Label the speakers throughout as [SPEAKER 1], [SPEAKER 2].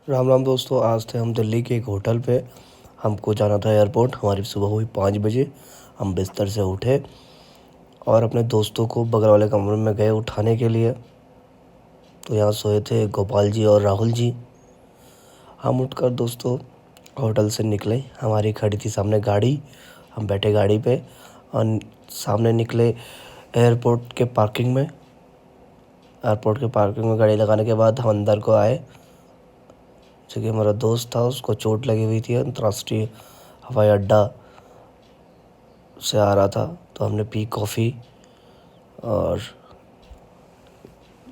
[SPEAKER 1] राम राम दोस्तों। आज थे हम दिल्ली के एक होटल पे। हमको जाना था एयरपोर्ट। हमारी सुबह हुई 5 बजे। हम बिस्तर से उठे और अपने दोस्तों को बगल वाले कमरे में गए उठाने के लिए। तो यहाँ सोए थे गोपाल जी और राहुल जी। हम उठकर दोस्तों होटल से निकले। हमारी खड़ी थी सामने गाड़ी। हम बैठे गाड़ी पे और सामने निकले एयरपोर्ट के पार्किंग में। एयरपोर्ट के पार्किंग में गाड़ी लगाने के बाद हम अंदर को आए। क्योंकि हमारा दोस्त था, उसको चोट लगी हुई थी, अंतर्राष्ट्रीय हवाई अड्डा से आ रहा था। तो हमने पी कॉफ़ी और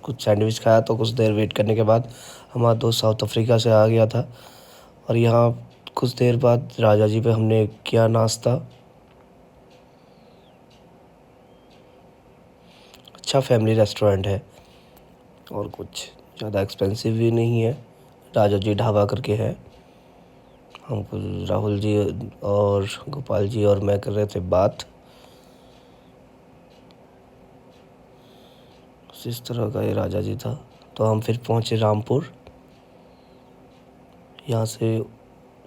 [SPEAKER 1] कुछ सैंडविच खाया। तो कुछ देर वेट करने के बाद हमारा दोस्त साउथ अफ्रीका से आ गया था। और यहाँ कुछ देर बाद राजा जी पे हमने किया नाश्ता। अच्छा फैमिली रेस्टोरेंट है और कुछ ज़्यादा एक्सपेंसिव भी नहीं है। राजा जी ढाबा करके है। हमको राहुल जी और गोपाल जी और मैं कर रहे थे बात। इस तरह का ये राजा जी था। तो हम फिर पहुँचे रामपुर। यहाँ से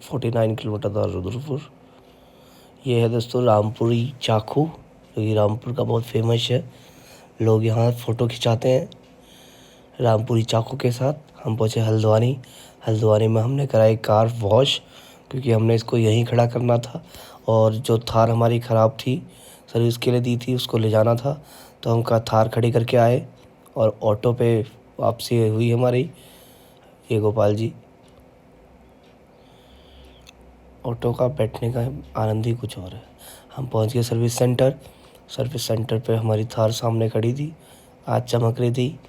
[SPEAKER 1] 49 किलोमीटर था रुद्रपुर। ये है दोस्तों रामपुरी चाकू, जो कि रामपुर का बहुत फेमस है। लोग यहाँ फ़ोटो खिंचाते हैं रामपुरी चाकू के साथ। हम पहुँचे हल्द्वानी। हल्द्वानी में हमने कराई कार वॉश, क्योंकि हमने इसको यहीं खड़ा करना था। और जो थार हमारी ख़राब थी, सर्विस के लिए दी थी, उसको ले जाना था। तो हम थार खड़ी करके आए और ऑटो पे वापसी हुई हमारी। ये गोपाल जी। ऑटो का बैठने का आनंद ही कुछ और है। हम पहुंच गए सर्विस सेंटर। सर्विस सेंटर पे हमारी थार सामने खड़ी थी, आज चमक रही थी।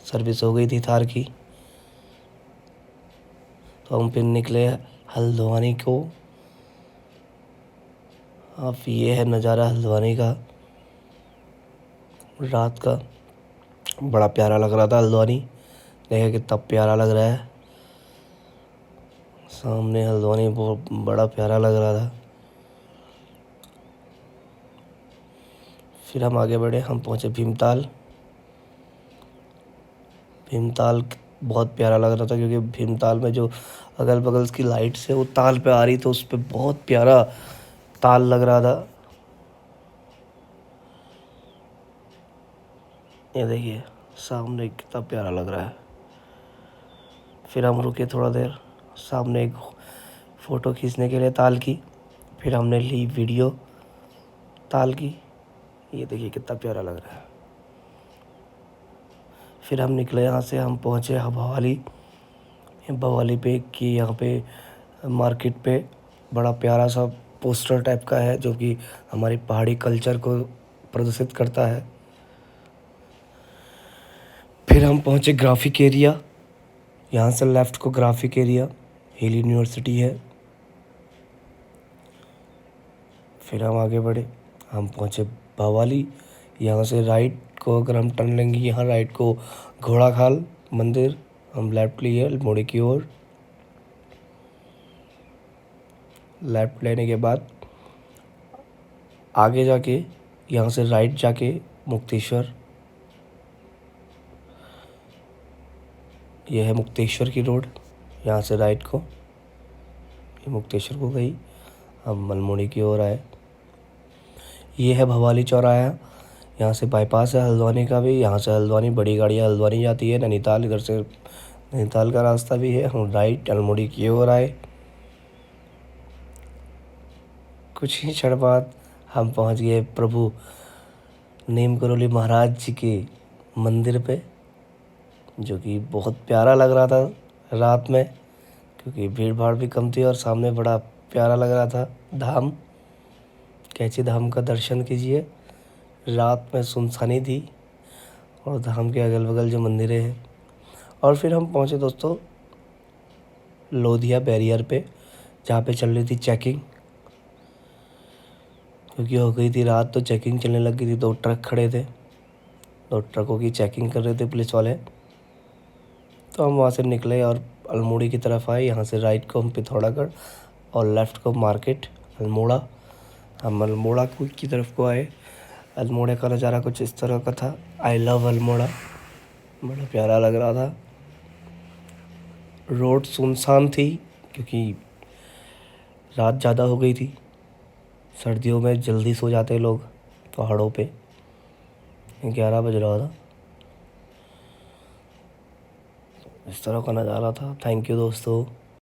[SPEAKER 1] सर्विस हो गई थी थार की। तो हम फिर निकले हल्द्वानी को। अब ये है नज़ारा हल्द्वानी का रात का। बड़ा प्यारा लग रहा था हल्द्वानी। देखा कितना प्यारा लग रहा है सामने हल्द्वानी, बहुत बड़ा प्यारा लग रहा था। फिर हम आगे बढ़े। हम पहुँचे भीमताल। भीमताल बहुत प्यारा लग रहा था, क्योंकि भीमताल में जो अगल बगल की लाइट्स है वो ताल पे आ रही, तो उस पे बहुत प्यारा ताल लग रहा था। ये देखिए सामने कितना प्यारा लग रहा है। फिर हम रुके थोड़ा देर सामने एक फ़ोटो खींचने के लिए ताल की। फिर हमने ली वीडियो ताल की। ये देखिए कितना प्यारा लग रहा है। फिर हम निकले यहाँ से। हम पहुँचे भवाली। भवाली पे कि यहाँ पे मार्केट पे बड़ा प्यारा सा पोस्टर टाइप का है, जो कि हमारी पहाड़ी कल्चर को प्रदर्शित करता है। फिर हम पहुँचे ग्राफिक एरिया। यहाँ से लेफ़्ट को ग्राफिक एरिया हिल यूनिवर्सिटी है। फिर हम आगे बढ़े। हम पहुँचे भवाली। यहाँ से राइट को अगर हम टर्न लेंगे, यहाँ राइट को घोड़ाखाल मंदिर। हम लेफ़्ट लिए अल्मोड़ी की ओर। लेफ़्ट लेने के बाद आगे जाके यहाँ से राइट जाके मुक्तेश्वर। यह है मुक्तेश्वर की रोड। यहाँ से राइट को ये मुक्तेश्वर को गई। हम अल्मोड़ी की ओर आए। ये है भवाली चौराहा। यहाँ से बाईपास है हल्द्वानी का भी। यहाँ से हल्द्वानी बड़ी गाड़ियाँ हल्द्वानी जाती है। नैनीताल इधर से नैनीताल का रास्ता भी है। हम राइट अल्मोड़ी की ओर आए। कुछ ही क्षण बाद हम पहुँच गए प्रभु नीम करोली महाराज जी के मंदिर पे, जो कि बहुत प्यारा लग रहा था रात में, क्योंकि भीड़ भाड़ भी कम थी और सामने बड़ा प्यारा लग रहा था धाम। कैची धाम का दर्शन कीजिए। रात में सुनसानी थी और धाम के अगल बगल जो मंदिरें हैं। और फिर हम पहुँचे दोस्तों लोधिया बैरियर पे, जहाँ पे चल रही थी चेकिंग। क्योंकि हो गई थी रात तो चेकिंग चलने लग गई थी। 2 ट्रक खड़े थे, 2 ट्रकों की चेकिंग कर रहे थे पुलिस वाले। तो हम वहाँ से निकले और अल्मोड़ी की तरफ आए। यहाँ से राइट को हम पिथौरागढ़ और लेफ़्ट को मार्केट अल्मोड़ा। हम अल्मोड़ा की तरफ को आए। अल्मोड़ा का नज़ारा कुछ इस तरह का था। I love Almora. बड़ा प्यारा लग रहा था। रोड सुनसान थी क्योंकि रात ज़्यादा हो गई थी। सर्दियों में जल्दी सो जाते लोग पहाड़ों पे। 11 बज रहा था। इस तरह का नज़ारा था। थैंक यू दोस्तों।